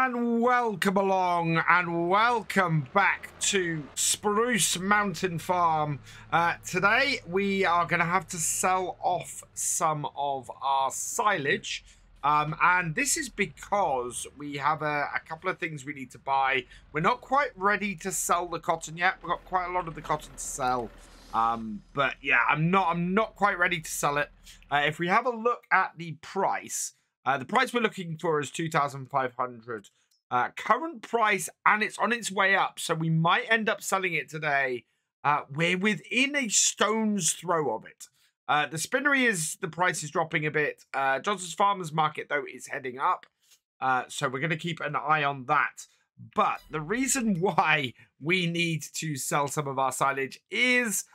And welcome along and welcome back to Spruce Mountain Farm. Today we are going to have to sell off some of our silage. And this is because we have a couple of things we need to buy. We're not quite ready to sell the cotton yet. We've got quite a lot of the cotton to sell. But yeah, I'm not quite ready to sell it. If we have a look at the price we're looking for is 2,500. Current price, and it's on its way up, so we might end up selling it today. We're within a stone's throw of it. The spinnery the price is dropping a bit. Johnson's Farmers Market, though, is heading up. So we're going to keep an eye on that. But the reason why we need to sell some of our silage is,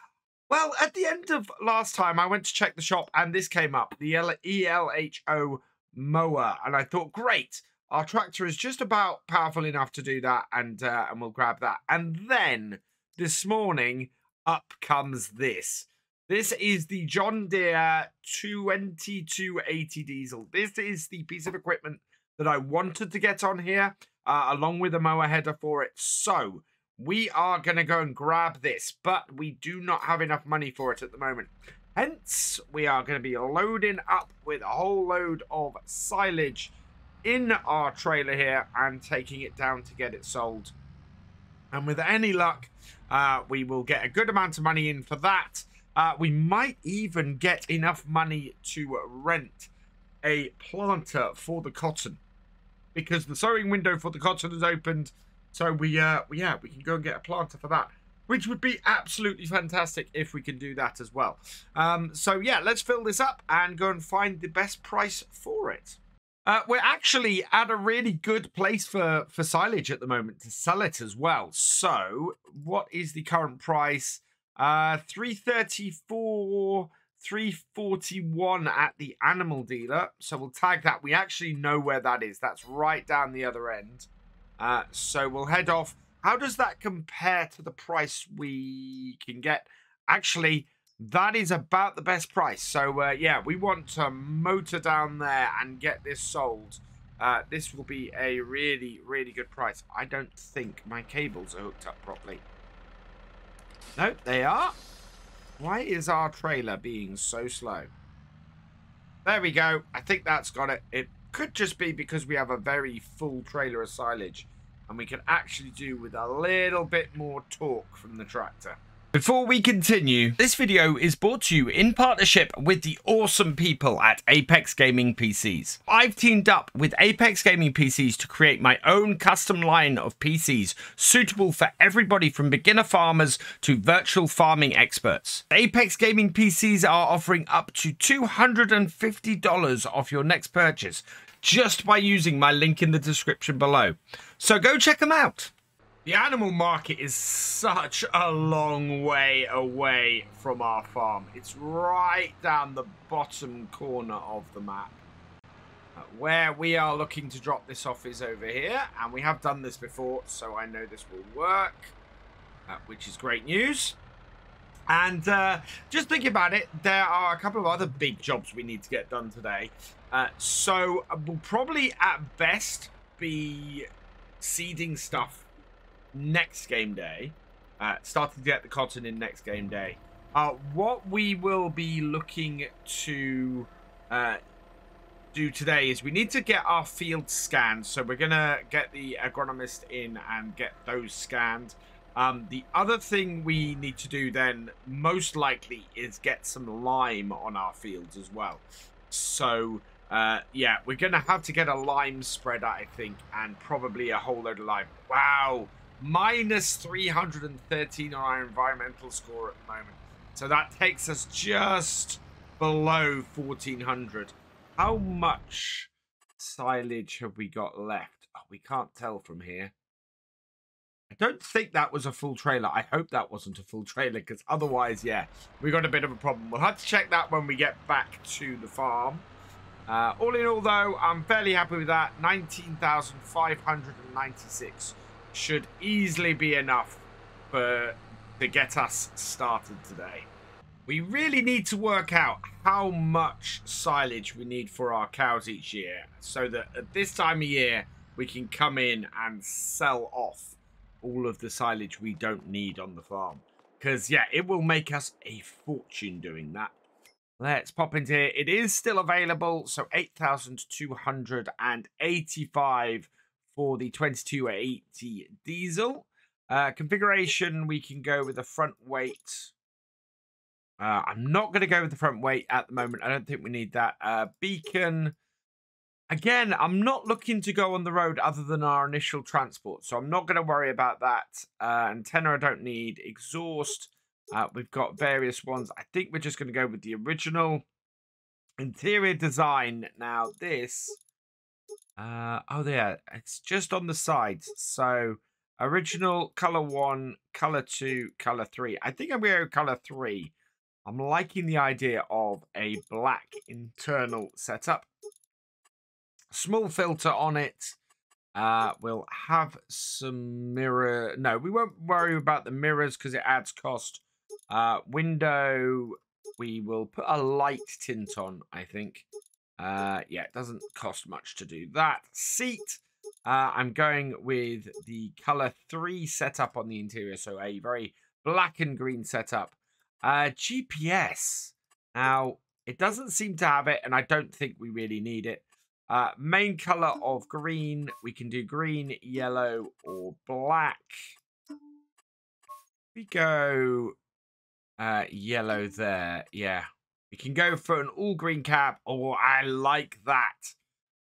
well, at the end of last time, I went to check the shop, and this came up, the ELHO mower, and I thought, great, our tractor is just about powerful enough to do that, and we'll grab that. And then this morning up comes this is the John Deere 2280 diesel. This is the piece of equipment that I wanted to get on here, along with a mower header for it. So we are going to go and grab this, but we do not have enough money for it at the moment. Hence, we are going to be loading up with a whole load of silage in our trailer here and taking it down to get it sold. And with any luck, we will get a good amount of money in for that. We might even get enough money to rent a planter for the cotton, because the sowing window for the cotton is opened. So we can go and get a planter for that, which would be absolutely fantastic if we can do that as well. So yeah, let's fill this up and go and find the best price for it. We're actually at a really good place for silage at the moment to sell it as well. So what is the current price? 334, 341 at the animal dealer. So we'll tag that. We actually know where that is. That's right down the other end. So we'll head off. How does that compare to the price we can get? Actually, that is about the best price. So, yeah, we want to motor down there and get this sold. This will be a really, really good price. I don't think my cables are hooked up properly. No, they are. Why is our trailer being so slow? There we go. I think that's got it. It could just be because we have a very full trailer of silage, and we can actually do with a little bit more torque from the tractor. Before we continue, this video is brought to you in partnership with the awesome people at Apex Gaming PCs. I've teamed up with Apex Gaming PCs to create my own custom line of PCs suitable for everybody from beginner farmers to virtual farming experts. Apex Gaming PCs are offering up to $250 off your next purchase just by using my link in the description below. So go check them out. The animal market is such a long way away from our farm. It's right down the bottom corner of the map. Where we are looking to drop this off is over here, and we have done this before, so I know this will work, which is great news. And just thinking about it, there are a couple of other big jobs we need to get done today. So we'll probably at best be seeding stuff next game day, starting to get the cotton in next game day. What we will be looking to do today is we need to get our fields scanned, so we're gonna get the agronomist in and get those scanned. The other thing we need to do then most likely is get some lime on our fields as well. So yeah, we're gonna have to get a lime spreader, I think, and probably a whole load of lime. Wow, minus 313 on our environmental score at the moment. So that takes us just below 1400. How much silage have we got left? Oh, we can't tell from here. I don't think that was a full trailer. I hope that wasn't a full trailer, because otherwise, yeah, we got a bit of a problem. We'll have to check that when we get back to the farm. All in all, though, I'm fairly happy with that. 19,596 should easily be enough to get us started today. We really need to work out how much silage we need for our cows each year, so that at this time of year we can come in and sell off all of the silage we don't need on the farm. Because, yeah, it will make us a fortune doing that. Let's pop into here. It is still available, so 8,285 for the 2280 diesel. Configuration, we can go with the front weight. I'm not going to go with the front weight at the moment. I don't think we need that. Beacon. Again, I'm not looking to go on the road other than our initial transport, so I'm not going to worry about that. Antenna I don't need. Exhaust. We've got various ones. I think we're just going to go with the original. Interior design. Now, this... oh, yeah. It's just on the sides. So, original, color 1, color 2, color 3. I think I'm going to go color 3. I'm liking the idea of a black internal setup. Small filter on it. We'll have some mirror. No, we won't worry about the mirrors because it adds cost. Window, we will put a light tint on, I think. Yeah, it doesn't cost much to do that. Seat, I'm going with the color 3 setup on the interior. So a very black and green setup. GPS. Now, it doesn't seem to have it, and I don't think we really need it. Main color of green. We can do green, yellow, or black. We go yellow there. Yeah. We can go for an all green cap. Oh, I like that.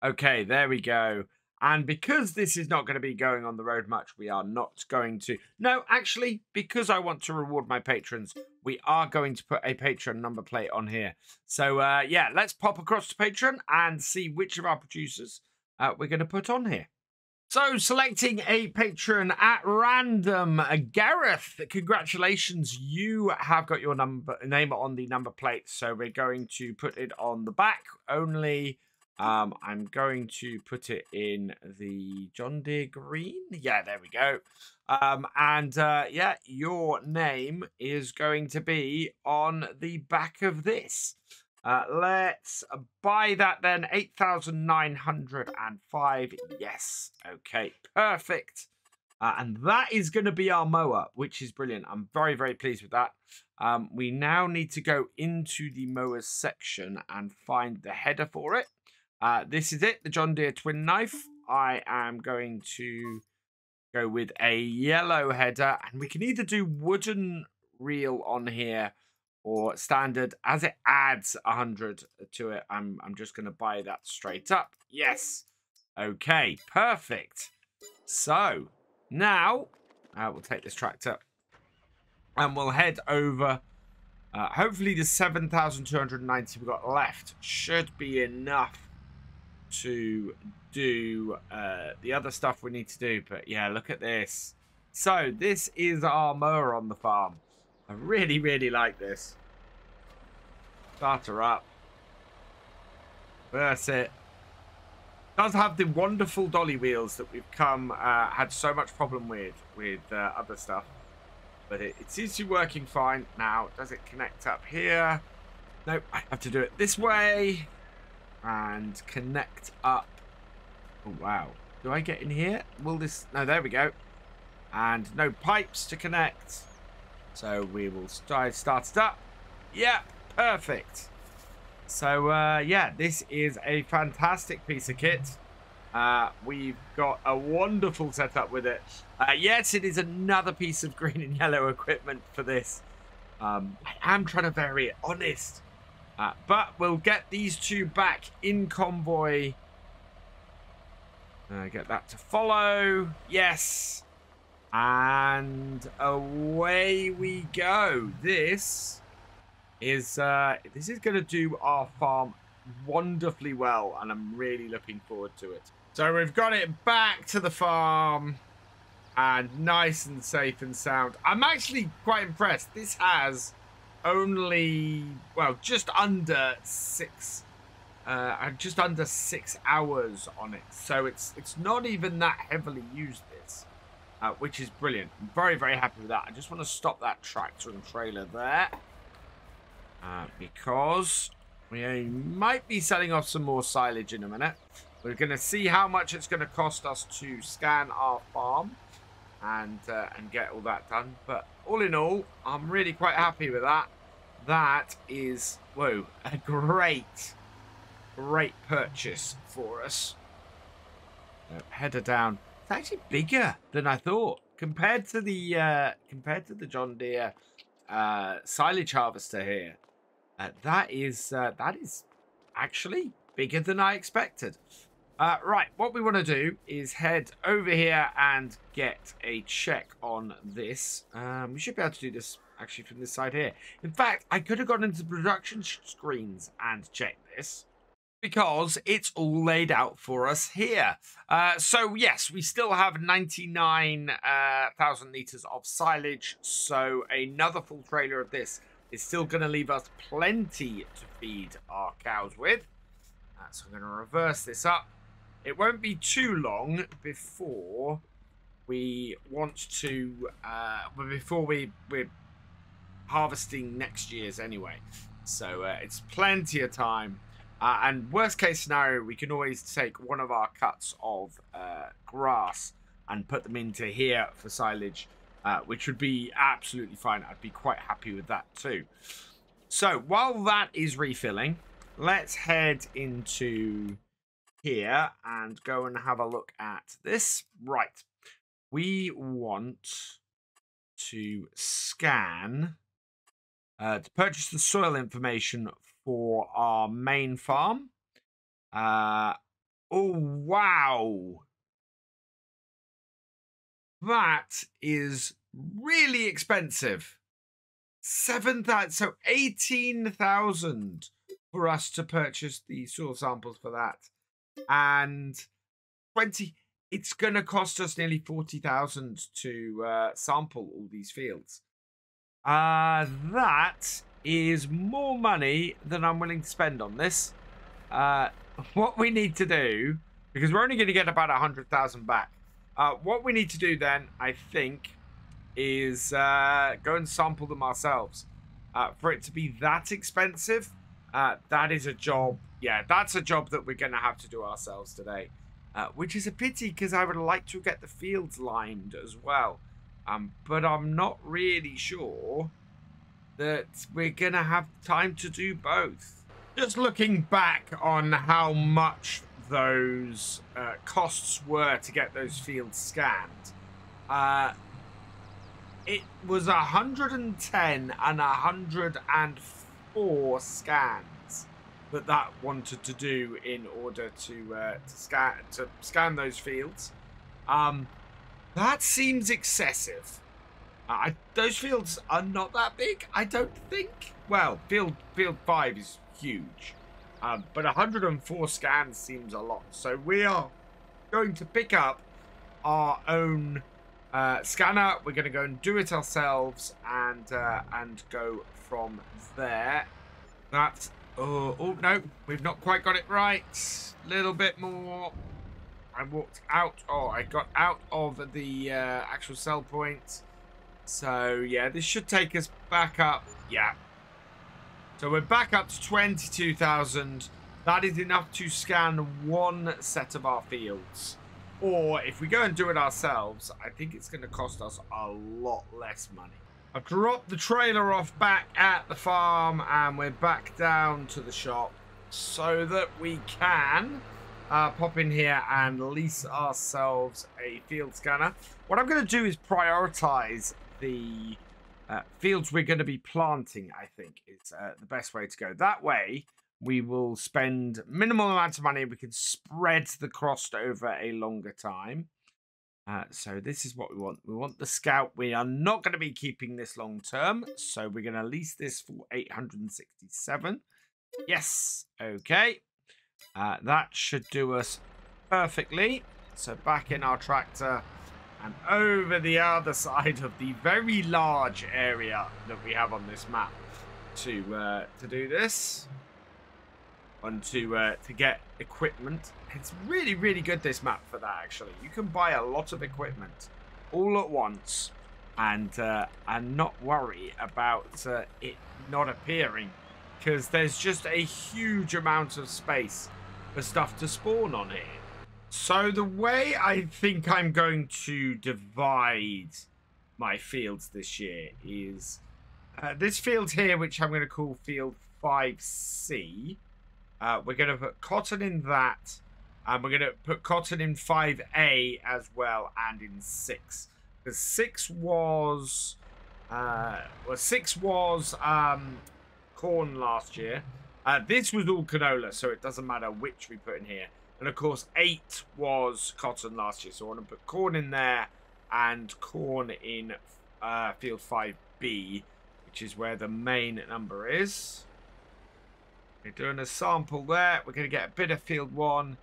Okay, there we go. And because this is not going to be going on the road much, we are not going to... No, actually, because I want to reward my patrons, we are going to put a Patron number plate on here. So, yeah, let's pop across to Patron and see which of our producers we're going to put on here. So, selecting a patron at random, Gareth, congratulations, you have got your name on the number plate. So, we're going to put it on the back only... I'm going to put it in the John Deere green. Yeah, there we go. Yeah, your name is going to be on the back of this. Let's buy that then. 8,905. Yes. Okay, perfect. And that is going to be our mower, which is brilliant. I'm very, very pleased with that. We now need to go into the mowers section and find the header for it. This is it, the John Deere twin knife. I am going to go with a yellow header, and we can either do wooden reel on here or standard. As it adds 100 to it, I'm just going to buy that straight up. Yes. Okay, perfect. So now we'll take this tractor and we'll head over. Hopefully the 7,290 we've got left should be enough to do the other stuff we need to do. But yeah, look at this. So this is our mower on the farm. I really, really like this. Start her up. Reverse it. Does have the wonderful dolly wheels that we've had so much problem with other stuff. But it seems to be working fine. Now, does it connect up here? Nope, I have to do it this way. And connect up. Oh, wow. Do I get in here? Will this... No, there we go. And no pipes to connect. So we will start it up. Yeah, perfect. So, yeah, this is a fantastic piece of kit. We've got a wonderful setup with it. Yes, it is another piece of green and yellow equipment for this. I am trying to vary it, honest. But we'll get these two back in convoy. Get that to follow. Yes. And away we go. This is going to do our farm wonderfully well, and I'm really looking forward to it. So we've got it back to the farm and nice and safe and sound. I'm actually quite impressed. This has only, well, just under 6 hours on it, so it's not even that heavily used, this, which is brilliant. I'm very, very happy with that. I just want to stop that tractor and trailer there, because we might be selling off some more silage in a minute. We're going to see how much it's going to cost us to scan our farm and get all that done. But all in all, I'm really quite happy with that. That is, whoa, a great purchase for us. Header down. It's actually bigger than I thought compared to the John Deere silage harvester here. That is actually bigger than I expected. Right, what we want to do is head over here and get a check on this. We should be able to do this actually from this side here. In fact, I could have gone into the production screens and checked this, because it's all laid out for us here. So yes, we still have 99,000 litres of silage. So another full trailer of this is still going to leave us plenty to feed our cows with. So I'm going to reverse this up. It won't be too long before we want to, before we're harvesting next year's anyway. So it's plenty of time. And worst case scenario, we can always take one of our cuts of grass and put them into here for silage, which would be absolutely fine. I'd be quite happy with that too. So while that is refilling, let's head into here and go and have a look at this. Right. We want to scan to purchase the soil information for our main farm. Oh, wow. That is really expensive. 7,000, so 18,000 for us to purchase the soil samples for that. And 20, it's going to cost us nearly 40,000 to sample all these fields. That is more money than I'm willing to spend on this. What we need to do, because we're only going to get about 100,000 back. What we need to do then, I think, is go and sample them ourselves. For it to be that expensive, that is a job. Yeah, that's a job that we're going to have to do ourselves today. Which is a pity, because I would like to get the fields limed as well. But I'm not really sure that we're going to have time to do both. Just looking back on how much those costs were to get those fields scanned, it was 110 and 104 scans that wanted to do in order to scan those fields. That seems excessive. Those fields are not that big, I don't think. Well, field 5 is huge, but 104 scans seems a lot. So we are going to pick up our own scanner. We're going to go and do it ourselves and go from there. That's oh no, we've not quite got it right. Little bit more. I walked out. Oh, I got out of the actual sell point. So yeah, this should take us back up. Yeah. So we're back up to 22,000. That is enough to scan one set of our fields. Or if we go and do it ourselves, I think it's going to cost us a lot less money. I've dropped the trailer off back at the farm and we're back down to the shop so that we can pop in here and lease ourselves a field scanner. What I'm going to do is prioritize the fields we're going to be planting, I think is the best way to go. That way, we will spend minimal amounts of money. We can spread the cost over a longer time. So this is what we want. We want the Scout. We are not going to be keeping this long term. So we're going to lease this for 867. Yes. Okay. That should do us perfectly. So back in our tractor and over the other side of the very large area that we have on this map to do this. And to get equipment. It's really, really good, this map, for that, actually. You can buy a lot of equipment all at once and not worry about it not appearing, because there's just a huge amount of space for stuff to spawn on here. So the way I think I'm going to divide my fields this year is this field here, which I'm going to call field 5C. We're going to put cotton in that, and we're going to put cotton in 5A as well, and in 6. Because 6 was corn last year. This was all canola, so it doesn't matter which we put in here. And of course, 8 was cotton last year, so I want to put corn in there and corn in field 5B, which is where the main number is. We're doing a sample there. We're going to get a bit of field 1.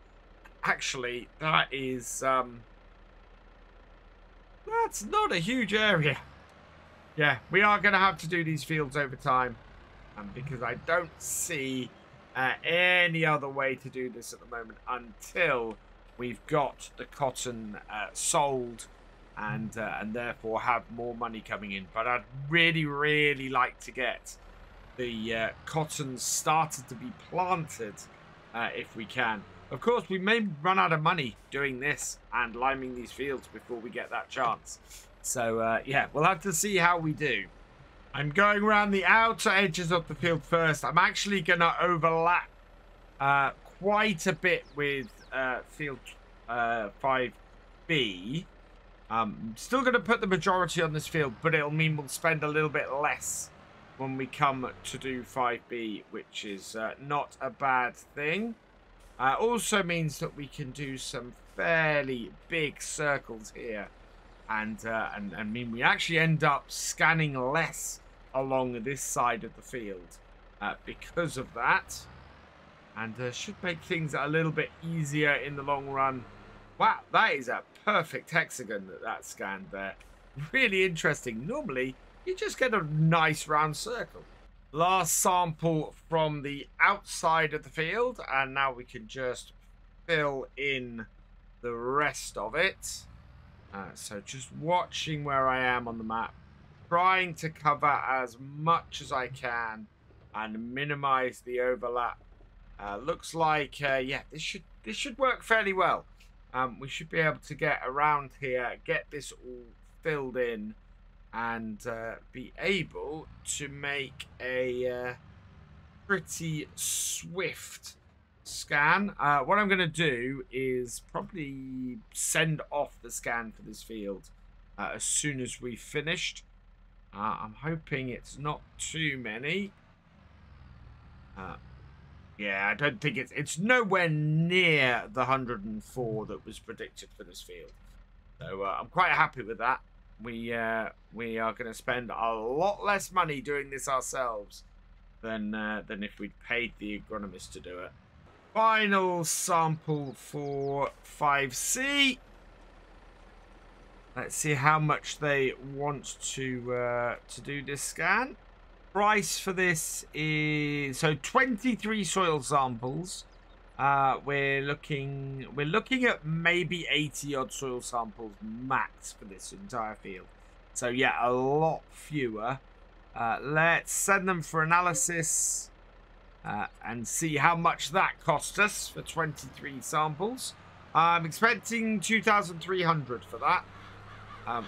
Actually, that is that's not a huge area. Yeah, we are going to have to do these fields over time, because I don't see any other way to do this at the moment until we've got the cotton sold and therefore have more money coming in. But I'd really like to get the cotton started to be planted if we can. Of course, we may run out of money doing this and liming these fields before we get that chance. So yeah, we'll have to see how we do. I'm going around the outer edges of the field first. I'm actually going to overlap quite a bit with field 5B. I'm still going to put the majority on this field, but it'll mean we'll spend a little bit less when we come to do 5B, which is not a bad thing. Also means that we can do some fairly big circles here, and mean we actually end up scanning less along this side of the field because of that, and should make things a little bit easier in the long run. Wow, that is a perfect hexagon that scanned there. Really interesting. Normally you just get a nice round circle. Last sample from the outside of the field, and now we can just fill in the rest of it. So just watching where I am on the map, trying to cover as much as I can and minimize the overlap. Looks like yeah, this should work fairly well. We should be able to get around here, get this all filled in, and be able to make a pretty swift scan. What I'm going to do is probably send off the scan for this field as soon as we've finished. I'm hoping it's not too many. Yeah, I don't think it's nowhere near the 104 that was predicted for this field. So I'm quite happy with that. We are going to spend a lot less money doing this ourselves than if we'd paid the agronomist to do it. Final sample for 5C. Let's see how much they want to do this scan. Price for this is 23 soil samples. We're looking at maybe 80 odd soil samples max for this entire field. So yeah, a lot fewer. Let's send them for analysis and see how much that cost us for 23 samples. I'm expecting 2,300 for that,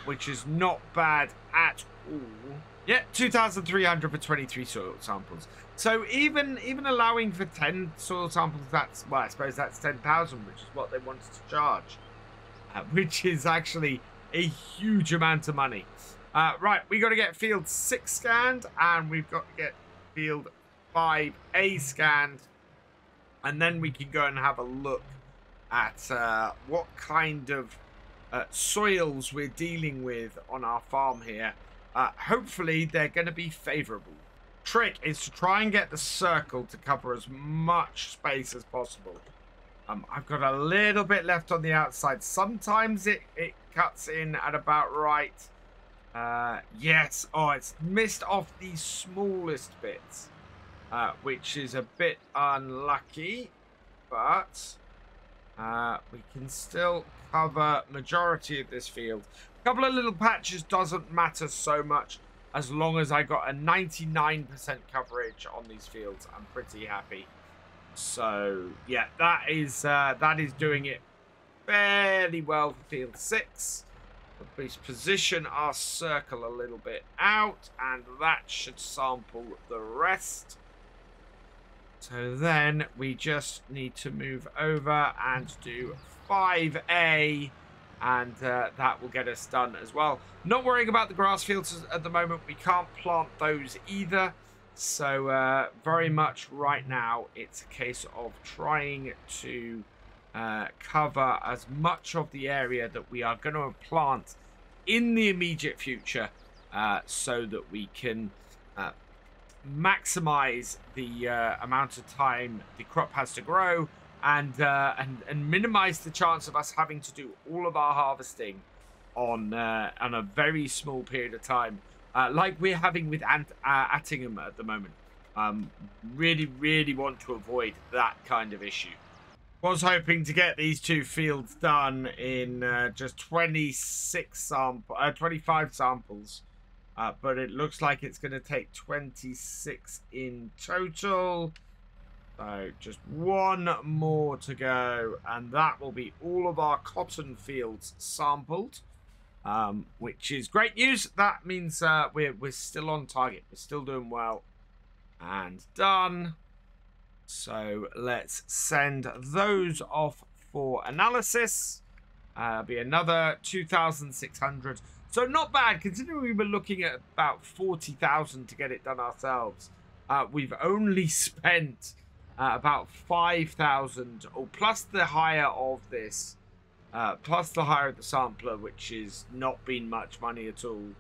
which is not bad at all. Yeah, 2,300 for 23 soil samples. So even allowing for 10 soil samples, that's, well, I suppose that's 10,000, which is what they wanted to charge, which is actually a huge amount of money. Right, we got to get field 6 scanned, and we've got to get field 5A scanned, and then we can go and have a look at what kind of soils we're dealing with on our farm here. Hopefully they're going to be favorable. Trick is to try and get the circle to cover as much space as possible. I've got a little bit left on the outside. Sometimes it cuts in at about right. Yes, oh, it's missed off the smallest bits, which is a bit unlucky, but we can still cover majority of this field. A couple of little patches doesn't matter so much as long as I got a 99% coverage on these fields. I'm pretty happy. So yeah, that is doing it fairly well for field 6. We'll position our circle a little bit out, and that should sample the rest. So then we just need to move over and do 5A, and that will get us done as well. Not worrying about the grass fields at the moment. We can't plant those either. So very much right now, it's a case of trying to cover as much of the area that we are going to plant in the immediate future, so that we can maximize the amount of time the crop has to grow, and minimize the chance of us having to do all of our harvesting on a very small period of time, like we're having with Attingham at the moment. Really want to avoid that kind of issue. Was hoping to get these 2 fields done in just 25 samples. But it looks like it's going to take 26 in total. So just 1 more to go, and that will be all of our cotton fields sampled, which is great news. That means we're still on target. We're still doing well. And done. So let's send those off for analysis. Be another 2,600. So not bad, considering we were looking at about 40,000 to get it done ourselves. We've only spent about 5,000, or plus the hire of this, plus the hire of the sampler, which has not been much money at all.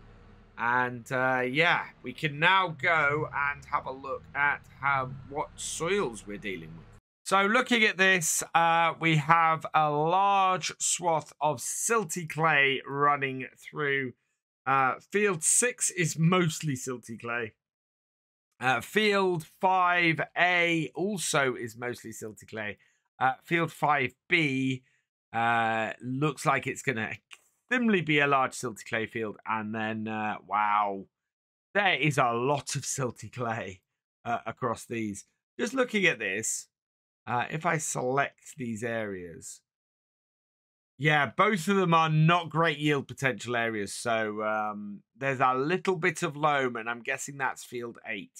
And yeah, we can now go and have a look at what soils we're dealing with. So looking at this, we have a large swath of silty clay running through. Field 6 is mostly silty clay. Field 5A also is mostly silty clay. Field 5B looks like it's going to similarly be a large silty clay field. And then, wow, there is a lot of silty clay across these. Just looking at this, if I select these areas, yeah, both of them are not great yield potential areas. So there's a little bit of loam, and I'm guessing that's field 8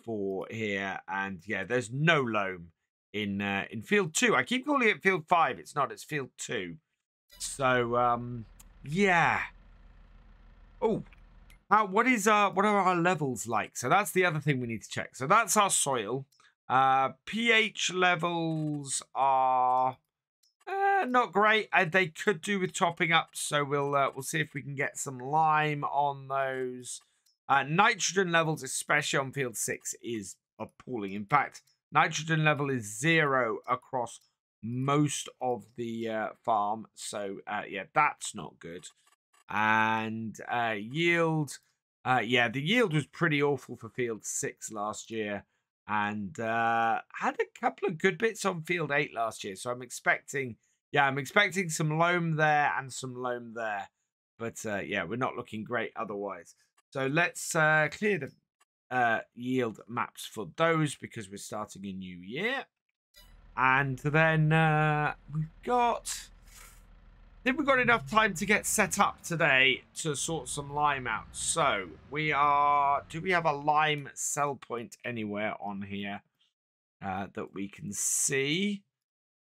for here. And yeah, there's no loam in field 2. I keep calling it field 5. It's not. It's field 2. So yeah. Oh, what are our levels like? So that's the other thing we need to check. So that's our soil. pH levels are not great. They could do with topping up, so we'll see if we can get some lime on those. Nitrogen levels, especially on field 6, is appalling. In fact, nitrogen level is 0 across most of the farm. So yeah, that's not good. And yield, yeah, the yield was pretty awful for field 6 last year, and had a couple of good bits on field 8 last year. So I'm expecting some loam there and some loam there, but yeah, we're not looking great otherwise. So let's clear the yield maps for those, because we're starting a new year. And then we've got enough time to get set up today to sort some lime out. So do we have a lime sell point anywhere on here that we can see?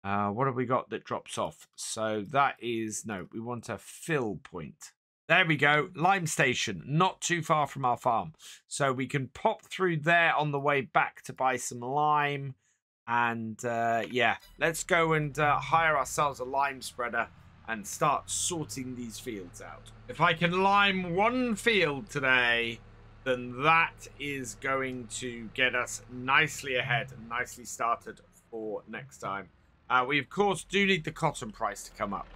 What have we got that drops off? So that is, no, we want a fill point. There we go. Lime station, not too far from our farm. So we can pop through there on the way back to buy some lime. And yeah, let's go and hire ourselves a lime spreader and start sorting these fields out. If I can lime 1 field today, then that is going to get us nicely ahead and nicely started for next time. We, of course, do need the cotton price to come up,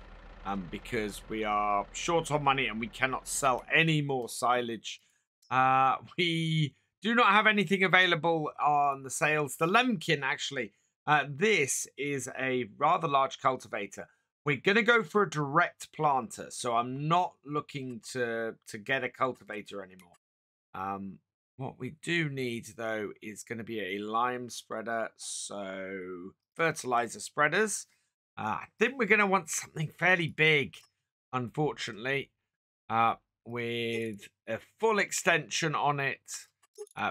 because we are short on money and we cannot sell any more silage. We do not have anything available on the sales. The Lemkin, actually, this is a rather large cultivator. We're going to go for a direct planter, so I'm not looking to get a cultivator anymore. What we do need, though, is going to be a lime spreader. So fertilizer spreaders. I think we're going to want something fairly big, unfortunately, with a full extension on it,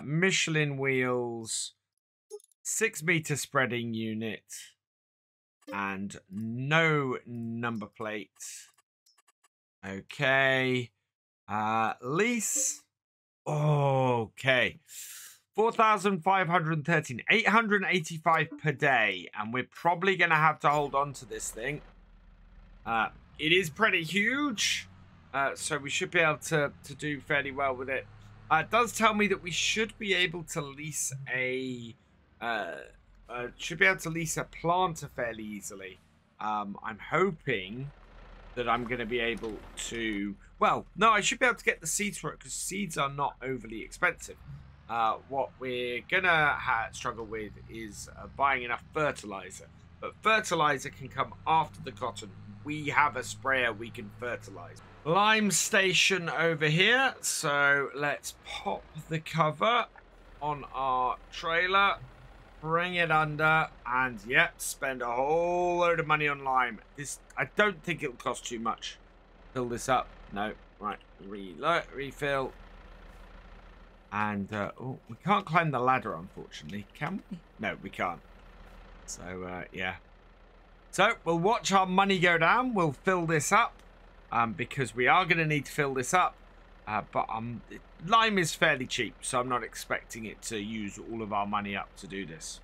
Michelin wheels, 6-meter spreading unit, and no number plate. Okay. Lease. Okay. 4,513, 885 per day, and we're probably going to have to hold on to this thing. It is pretty huge, so we should be able to do fairly well with it. It does tell me that we should be able to lease a planter fairly easily. I'm hoping that I'm going to be able to... Well, no, I should be able to get the seeds for it because seeds are not overly expensive. What we're going to struggle with is buying enough fertilizer. But fertilizer can come after the cotton. We have a sprayer we can fertilize. Lime station over here. So let's pop the cover on our trailer. Bring it under, and yep, spend a whole load of money on lime. I don't think it'll cost too much. Fill this up. No, right. Refill. And oh, we can't climb the ladder, unfortunately. Can we? No, we can't. So yeah. So we'll watch our money go down. We'll fill this up, because we are going to need to fill this up. But lime is fairly cheap, so I'm not expecting it to use all of our money up to do this.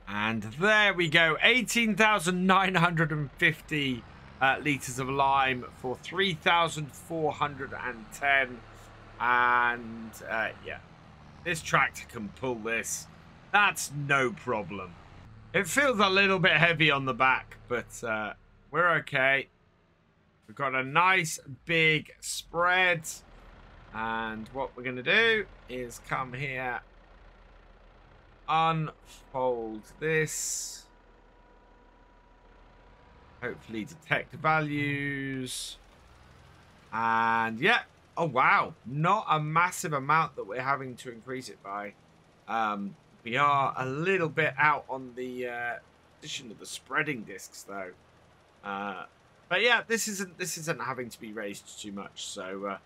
And there we go, 18,950 litres of lime for 3,410. And yeah, this tractor can pull this. That's no problem. It feels a little bit heavy on the back, but we're okay. We've got a nice big spread. And what we're going to do is come here, unfold this, hopefully detect values, and yeah, oh wow, not a massive amount that we're having to increase it by. We are a little bit out on the addition of the spreading discs though, but yeah, this isn't having to be raised too much, so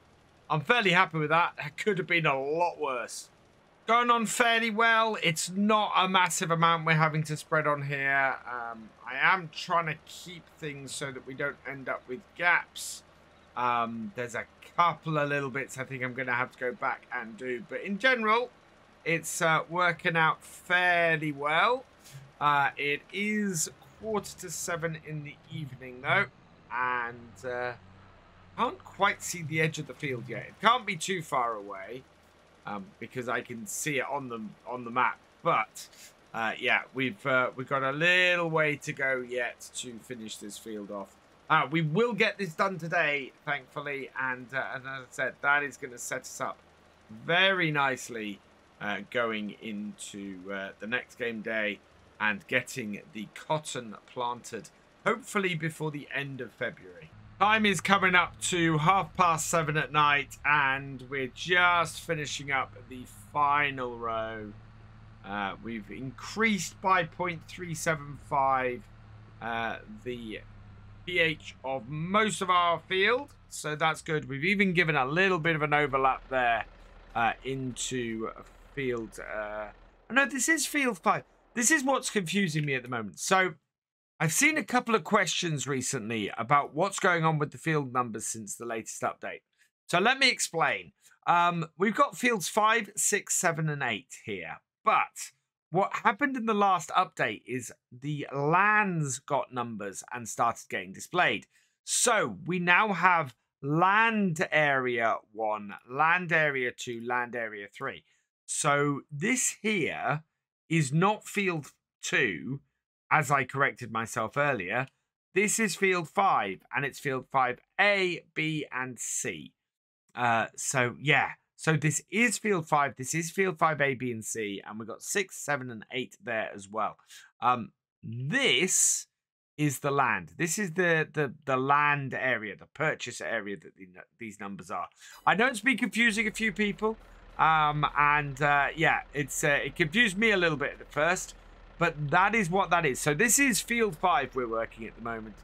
I'm fairly happy with that. It could have been a lot worse. Going on fairly well. It's not a massive amount we're having to spread on here. I am trying to keep things so that we don't end up with gaps. There's a couple of little bits I think I'm going to have to go back and do. But in general, it's working out fairly well. It is 6:45 in the evening, though. And... can't quite see the edge of the field yet. It can't be too far away, because I can see it on the map. But yeah, we've got a little way to go yet to finish this field off. We will get this done today, thankfully, and as I said, that is going to set us up very nicely going into the next game day and getting the cotton planted, hopefully before the end of February. Time is coming up to 7:30 at night, and we're just finishing up the final row. We've increased by 0.375 the pH of most of our field, so that's good. We've even given a little bit of an overlap there into field... no, this is field 5. This is what's confusing me at the moment. So I've seen a couple of questions recently about what's going on with the field numbers since the latest update. So let me explain. We've got fields 5, 6, 7, and 8 here. But what happened in the last update is the lands got numbers and started getting displayed. So we now have land area 1, land area 2, land area 3. So this here is not field 2, as I corrected myself earlier. This is field 5, and it's field 5A, B, and C. So yeah, so this is field 5. This is field 5A, B, and C, and we've got 6, 7, and 8 there as well. This is the land. This is the land area, the purchase area that these numbers are. I know it's been confusing a few people. Yeah, it confused me a little bit at first, but that is what that is. So this is field 5 we're working at the moment.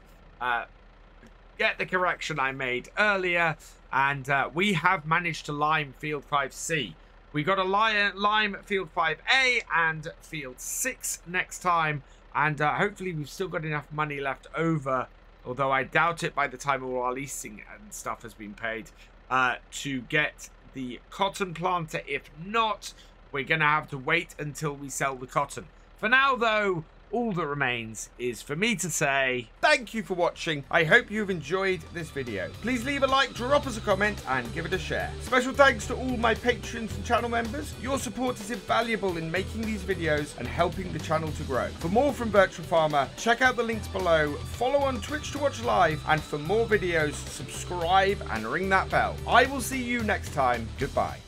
Get the correction I made earlier, and we have managed to lime field 5C. We got a lime field 5A and field 6 next time, and hopefully we've still got enough money left over, although I doubt it by the time all our leasing and stuff has been paid, to get the cotton planter. If not, we're going to have to wait until we sell the cotton. For now, though, all that remains is for me to say thank you for watching. I hope you've enjoyed this video. Please leave a like, drop us a comment, and give it a share. Special thanks to all my patrons and channel members. Your support is invaluable in making these videos and helping the channel to grow. For more from Virtual Farmer, check out the links below, follow on Twitch to watch live, and for more videos, subscribe and ring that bell. I will see you next time. Goodbye.